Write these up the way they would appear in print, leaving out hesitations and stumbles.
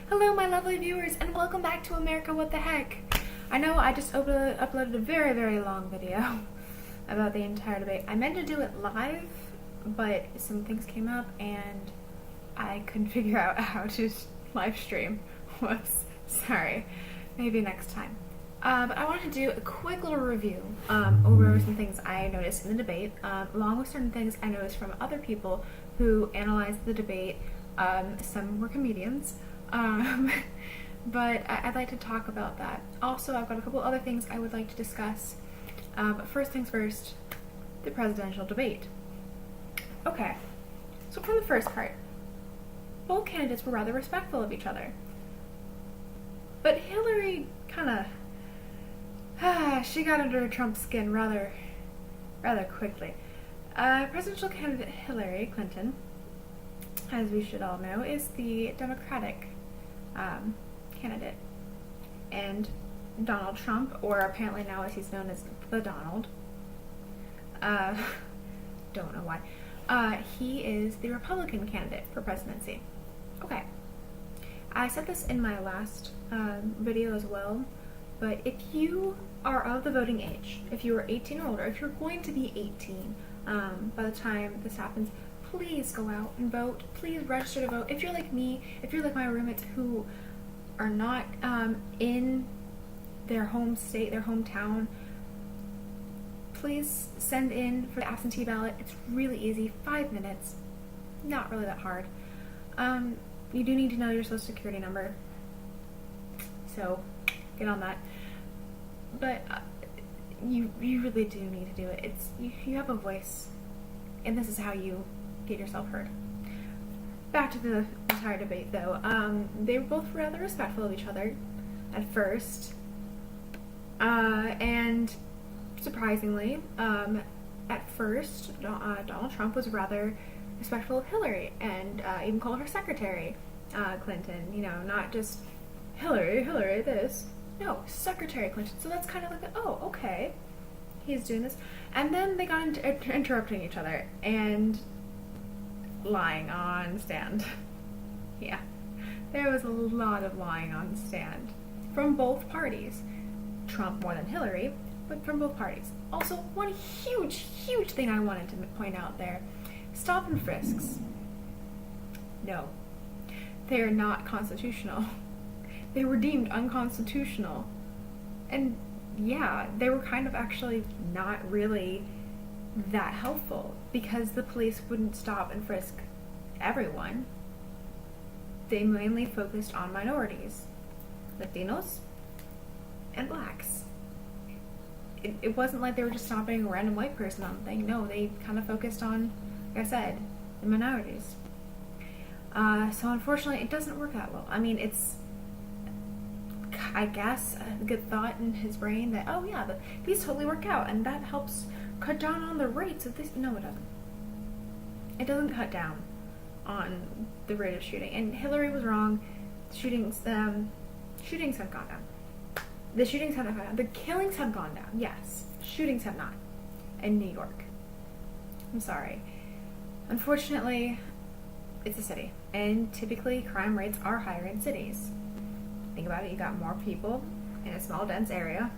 Hello, my lovely viewers, and welcome back to America What the Heck. I know I just uploaded a very, very long video about the entire debate. I meant to do it live, but some things came up and I couldn't figure out how to live stream. Whoops. Sorry. Maybe next time. But I wanted to do a quick little review over some things I noticed in the debate, along with certain things I noticed from other people who analyzed the debate. Some were comedians. But I'd like to talk about that. Also, I've got a couple other things I would like to discuss. But first things first, the presidential debate. Okay, so from the first part, both candidates were rather respectful of each other. But Hillary kind of, she got under Trump's skin rather quickly. Presidential candidate Hillary Clinton, as we should all know, is the Democratic candidate. And Donald Trump, or apparently now as he's known as the Donald, don't know why, he is the Republican candidate for presidency. Okay. I said this in my last video as well, but if you are of the voting age, if you are 18 or older, if you're going to be 18 by the time this happens, please go out and vote. Please register to vote. If you're like me, if you're like my roommates who are not in their home state, their hometown, please send in for the absentee ballot. It's really easy, 5 minutes, not really that hard. You do need to know your social security number, so get on that. But you really do need to do it. You have a voice, and this is how you get yourself heard. Back to the entire debate, though. They were both rather respectful of each other at first, and surprisingly, at first, Donald Trump was rather respectful of Hillary, and even called her Secretary Clinton. You know, not just Hillary this. No, Secretary Clinton. So that's kind of like, oh, okay, he's doing this. And then they got into interrupting each other and lying on stand. Yeah, there was a lot of lying on stand from both parties. Trump more than Hillary, but from both parties. Also, one huge thing I wanted to point out there: stop and frisks. No, they are not constitutional. They were deemed unconstitutional. And yeah, they were kind of actually not really that helpful, because the police wouldn't stop and frisk everyone. They mainly focused on minorities, Latinos, and blacks. It wasn't like they were just stopping a random white person on the thing. No, they kind of focused on, like I said, the minorities. So unfortunately, it doesn't work that well. I mean, it's, I guess, a good thought in his brain that, oh yeah, these totally work out, and that helps cut down on the rates of this. No, it doesn't. It doesn't cut down on the rate of shooting. And Hillary was wrong. Shootings have gone down. The shootings have not gone down. The killings have gone down, yes. Shootings have not. In New York. I'm sorry. Unfortunately, it's a city, and typically crime rates are higher in cities. Think about it, you got more people in a small, dense area.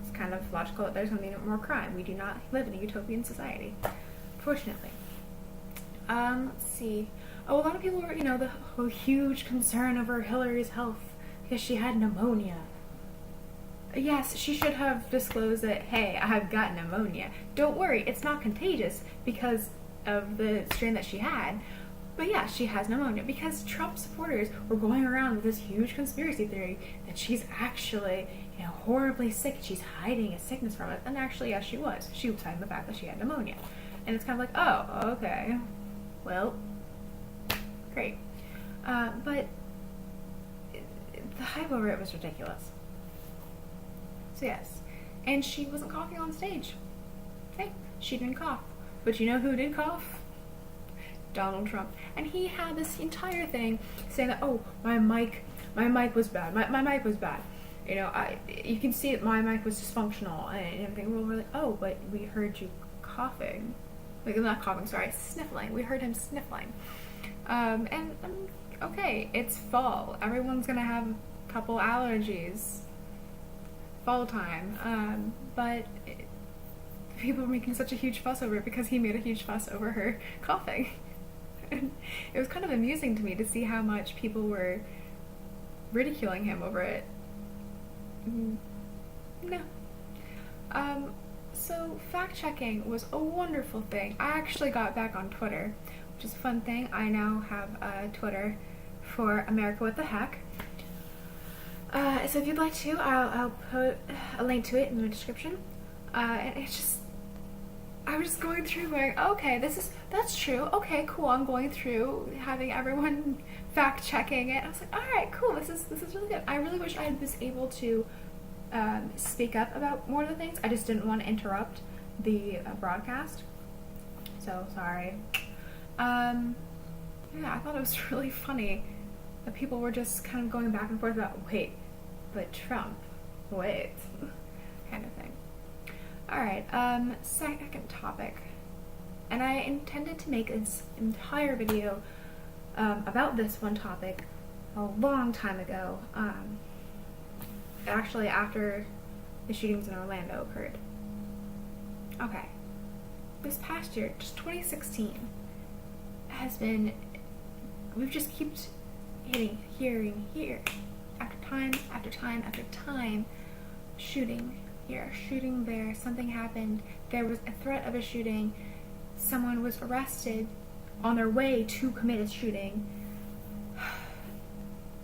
It's kind of logical that there's going to be more crime. We do not live in a utopian society, fortunately. Let's see. Oh, a lot of people were, the huge concern over Hillary's health because she had pneumonia. Yes, she should have disclosed that, hey, I've got pneumonia. Don't worry, it's not contagious because of the strain that she had. But yeah, she has pneumonia, because Trump supporters were going around with this huge conspiracy theory that she's actually, horribly sick. She's hiding a sickness from it. And actually, yes, she was. She was hiding the fact that she had pneumonia. And it's kind of like, oh, okay. Well, great. But the hype over it was ridiculous. So yes. And she wasn't coughing on stage. Hey, she didn't cough. But you know who did cough? Donald Trump. And he had this entire thing saying that, oh, my mic was bad. My mic was bad. You can see that my mic was dysfunctional and everything. We're like, oh, but we heard you coughing. Like, not coughing, sorry, sniffling. We heard him sniffling. And like, okay, it's fall. Everyone's gonna have a couple allergies. Fall time. People were making such a huge fuss over it because he made a huge fuss over her coughing. And it was kind of amusing to me to see how much people were ridiculing him over it. No. So fact-checking was a wonderful thing. I actually got back on Twitter, which is a fun thing. I now have a Twitter for America What the Heck. So if you'd like to, I'll put a link to it in the description. And it's just, I was just going through going, okay, that's true. Okay, cool. I'm going through having everyone fact-checking it. I was like, all right, cool. This is really good. I really wish I was able to speak up about more of the things. I just didn't want to interrupt the broadcast. So sorry. Yeah, I thought it was really funny that people were just kind of going back and forth about, wait, but Trump, wait, kind of thing. Alright, second topic. And I intended to make this entire video about this one topic a long time ago. Actually, after the shootings in Orlando occurred. Okay. This past year, just 2016, has been, we've just kept hearing here, after time, after time, after time, shooting here, shooting there, something happened, there was a threat of a shooting, someone was arrested on their way to commit a shooting.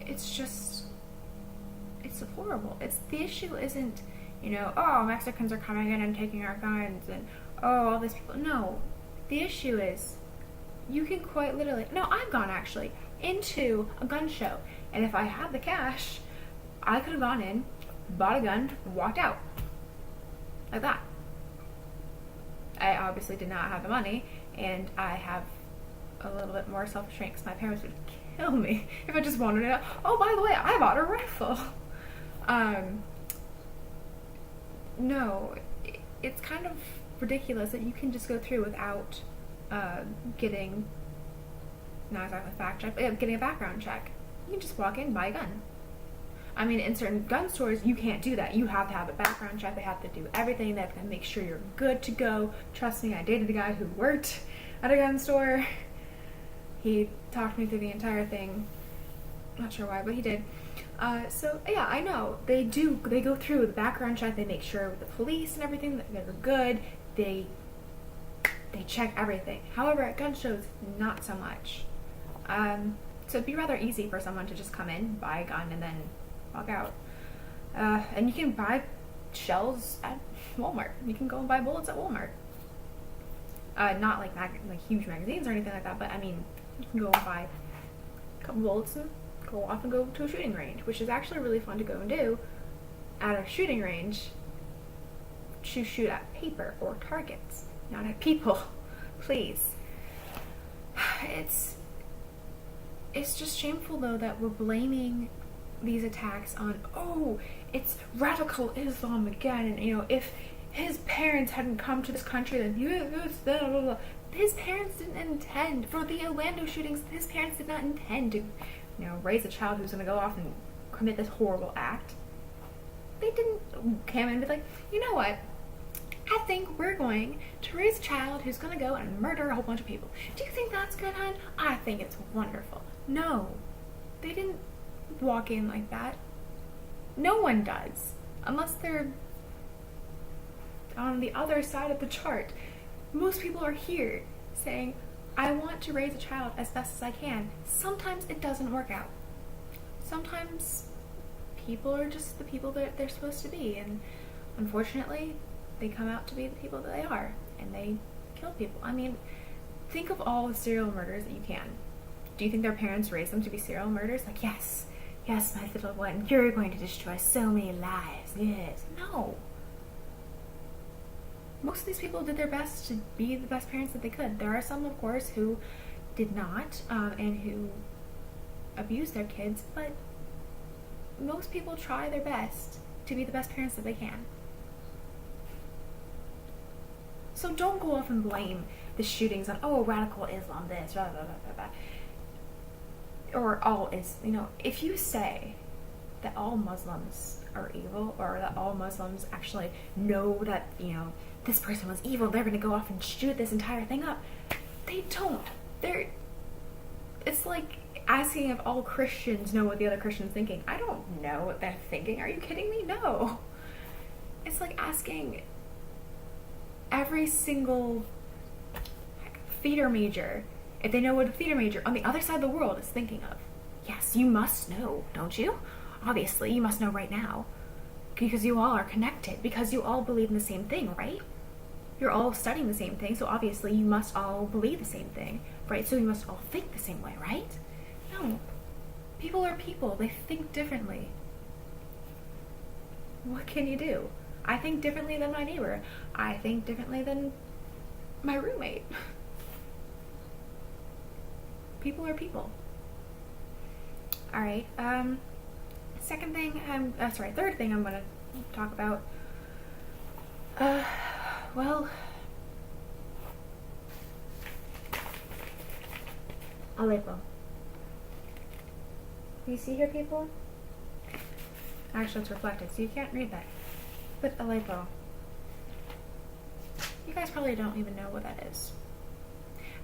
It's just, it's horrible. The issue isn't, oh, Mexicans are coming in and taking our guns, and oh, all these people. No, the issue is, you can quite literally, no, I've gone actually into a gun show, and if I had the cash, I could have gone in, bought a gun, and walked out. Like that. I obviously did not have the money, and I have a little bit more self-restraint because my parents would kill me if I just wanted it. Oh, by the way, I bought a rifle. No, it's kind of ridiculous that you can just go through without getting, not exactly a fact check, but getting a background check. You can just walk in and buy a gun. I mean, in certain gun stores, you can't do that. You have to have a background check. They have to do everything. They have to make sure you're good to go. Trust me, I dated a guy who worked at a gun store. He talked me through the entire thing. Not sure why, but he did. So yeah, I know they do. They go through the background check. They make sure with the police and everything that they're good. They check everything. However, at gun shows, not so much. So it'd be rather easy for someone to just come in, buy a gun, and then walk out. And you can buy shells at Walmart. You can go and buy bullets at Walmart. Not like huge magazines or anything like that, but I mean, you can go and buy a couple bullets and go off and go to a shooting range, which is actually really fun to go and do at a shooting range. To shoot at paper or targets, not at people. Please. It's just shameful though that we're blaming these attacks on, oh, it's radical Islam again, and if his parents hadn't come to this country, then blah, blah, blah. His parents didn't intend for the Orlando shootings. His parents did not intend to raise a child who's going to go off and commit this horrible act. They didn't come in and be like, you know what, I think we're going to raise a child who's going to go and murder a whole bunch of people. Do you think that's good, hon? I think it's wonderful. No, they didn't walk in like that. No one does, unless they're on the other side of the chart. Most people are here saying, I want to raise a child as best as I can. Sometimes it doesn't work out. Sometimes people are just the people that they're supposed to be, and unfortunately they come out to be the people that they are, and they kill people. I mean, think of all the serial murders that you can. Do you think their parents raised them to be serial murderers? Like, yes, my little one, you're going to destroy so many lives. Yes. No. Most of these people did their best to be the best parents that they could. There are some, of course, who did not, and who abused their kids, but most people try their best to be the best parents that they can. So don't go off and blame the shootings on, oh, radical Islam, this, blah, blah, blah, blah, blah. or all is, if you say that all Muslims are evil, or that all Muslims actually know that, this person was evil, they're going to go off and shoot this entire thing up. They don't. It's like asking if all Christians know what the other Christian's thinking. I don't know what they're thinking. Are you kidding me? No. It's like asking every single theater major if they know what a theater major on the other side of the world is thinking of. Yes, you must know, don't you? Obviously, you must know right now. Because you all are connected. Because you all believe in the same thing, right? You're all studying the same thing, so obviously you must all believe the same thing, right? So you must all think the same way, right? No. People are people. They think differently. What can you do? I think differently than my neighbor. I think differently than my roommate. People are people. Alright, third thing I'm going to talk about. Well, Aleppo. Do you see here, people? Actually, it's reflected, so you can't read that. But Aleppo. You guys probably don't even know what that is.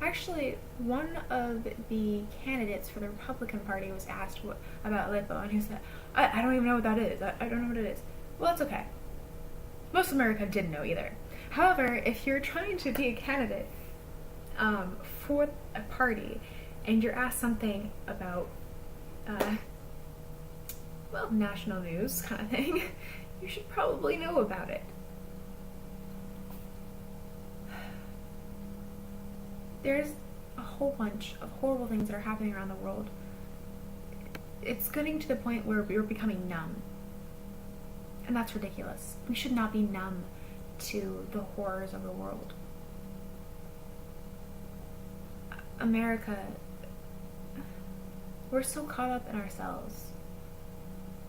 Actually, one of the candidates for the Republican Party was asked about Aleppo, and he said, I don't even know what that is. I don't know what it is. Well, that's okay. Most of America didn't know either. However, if you're trying to be a candidate for a party, and you're asked something about, national news kind of thing, you should probably know about it. There's a whole bunch of horrible things that are happening around the world. It's getting to the point where we're becoming numb. And that's ridiculous. We should not be numb to the horrors of the world. America, we're so caught up in ourselves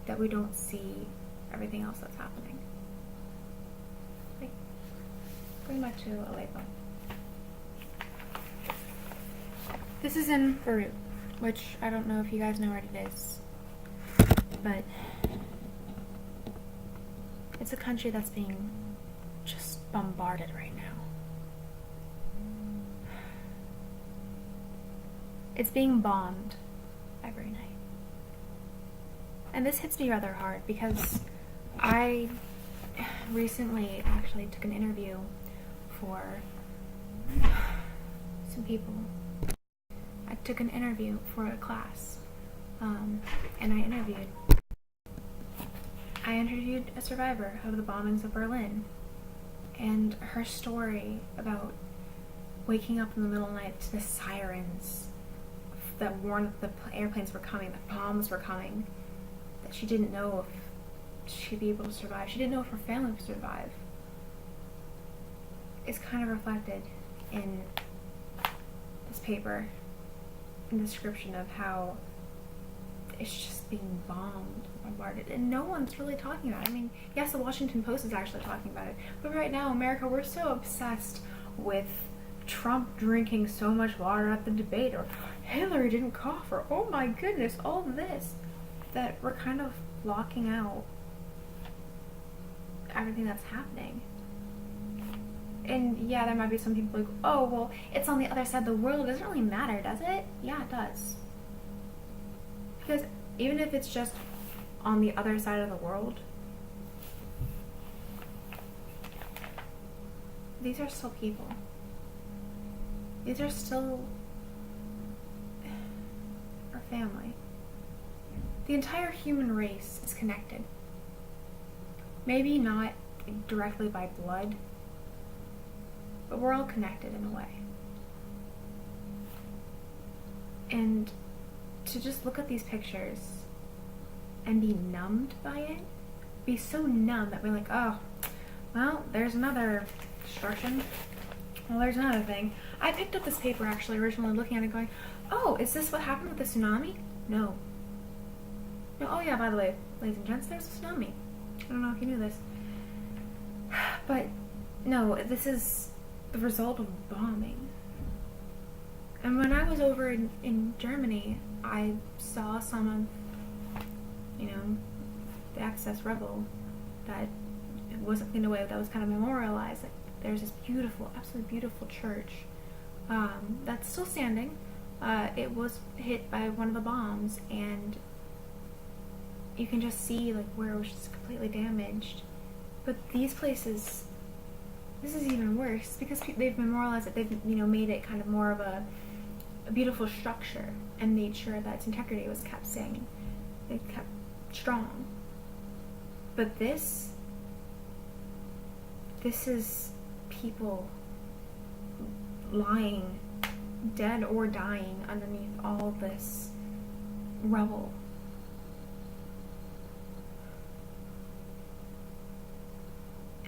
that we don't see everything else that's happening. Like, going back to Aleppo. This is in Beirut, which I don't know if you guys know where it is, but it's a country that's being just bombarded right now. It's being bombed every night. And this hits me rather hard because I recently actually took an interview for some people. I took an interview for a class, and I interviewed a survivor of the bombings of Berlin, and her story about waking up in the middle of the night to the sirens that warned that the airplanes were coming, that bombs were coming, that she didn't know if she'd be able to survive. She didn't know if her family would survive. It's kind of reflected in this paper, in the description of how it's just being bombarded, and no one's really talking about it. I mean, yes, the Washington Post is actually talking about it, but right now, America, we're so obsessed with Trump drinking so much water at the debate, or Hillary didn't cough, or oh my goodness, all this, that we're kind of blocking out everything that's happening. And yeah, there might be some people like, oh, well, it's on the other side of the world. It doesn't really matter, does it? Yeah, it does. Because even if it's just on the other side of the world, these are still people. These are still our family. The entire human race is connected. Maybe not directly by blood, but we're all connected in a way. And to just look at these pictures and be numbed by it, be so numb that we're like, oh, well, there's another destruction. Well, there's another thing. I picked up this paper actually originally looking at it going, oh, is this what happened with the tsunami? No. No. Oh yeah, by the way, ladies and gents, there's a tsunami. I don't know if you knew this. But no, this is the result of bombing. And when I was over in Germany, I saw some of, the excess rubble that wasn't cleaned away, that was kind of memorialized. Like, there's this beautiful, absolutely beautiful church that's still standing. It was hit by one of the bombs, and you can just see like where it was just completely damaged. But these places, this is even worse because they've memorialized it. They've made it kind of more of a beautiful structure and made sure that its integrity was kept kept strong. But this is people lying, dead or dying, underneath all this rubble.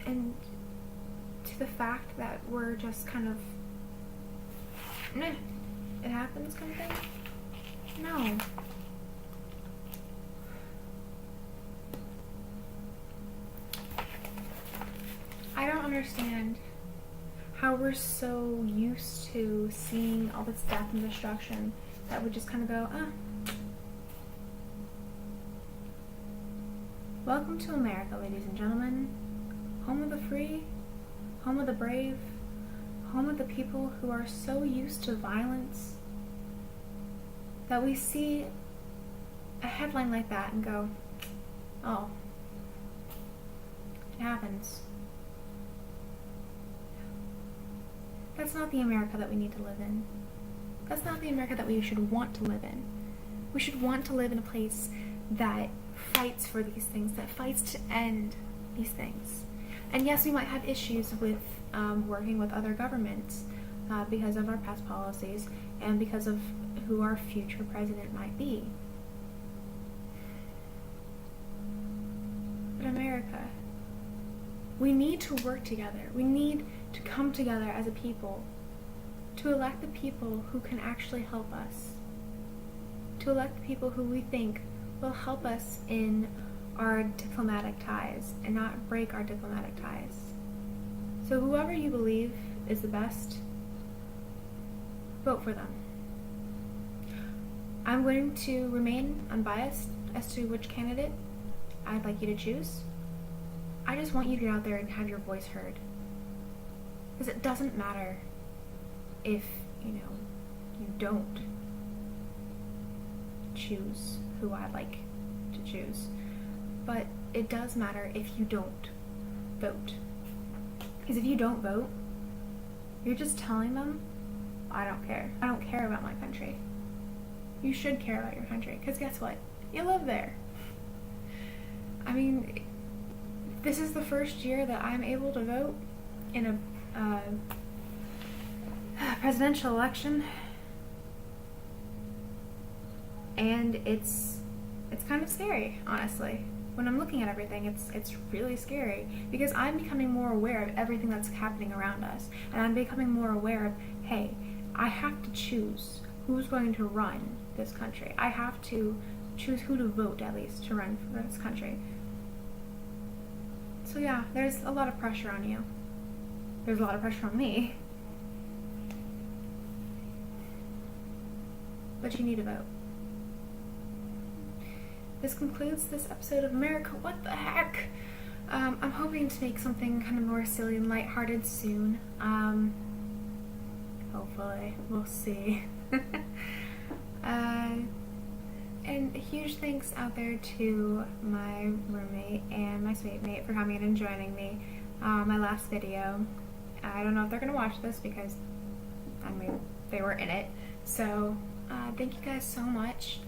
And to the fact that we're just kind of, it happens kind of thing? No. I don't understand how we're so used to seeing all this death and destruction that we just kind of go, Welcome to America, ladies and gentlemen. Home of the free, home of the brave, home of the people who are so used to violence that we see a headline like that and go, oh, it happens. That's not the America that we need to live in. That's not the America that we should want to live in. We should want to live in a place that fights for these things, that fights to end these things. And yes, we might have issues with working with other governments because of our past policies and because of who our future president might be. But America, we need to work together. We need to come together as a people to elect the people who can actually help us, to elect the people who we think will help us in our diplomatic ties and not break our diplomatic ties. So whoever you believe is the best, vote for them. I'm going to remain unbiased as to which candidate I'd like you to choose. I just want you to get out there and have your voice heard. Because it doesn't matter if, you don't choose who I'd like to choose. But it does matter if you don't vote. Because if you don't vote, you're just telling them, I don't care. I don't care about my country. You should care about your country. Because guess what? You live there. I mean, this is the first year that I'm able to vote in a presidential election. And it's kind of scary, honestly. When I'm looking at everything, it's really scary because I'm becoming more aware of everything that's happening around us, and I'm becoming more aware of, hey, I have to choose who's going to run this country. I have to choose who to vote, at least, to run for this country. So yeah, there's a lot of pressure on you. There's a lot of pressure on me. But you need to vote. This concludes this episode of America What the Heck? I'm hoping to make something kind of more silly and lighthearted soon. Hopefully. We'll see. And a huge thanks out there to my roommate and my suite mate for coming in and joining me. My last video. I don't know if they're going to watch this because, they were in it. So, thank you guys so much.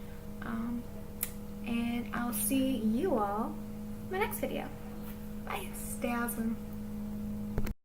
And I'll see you all in my next video. Bye. Stay awesome.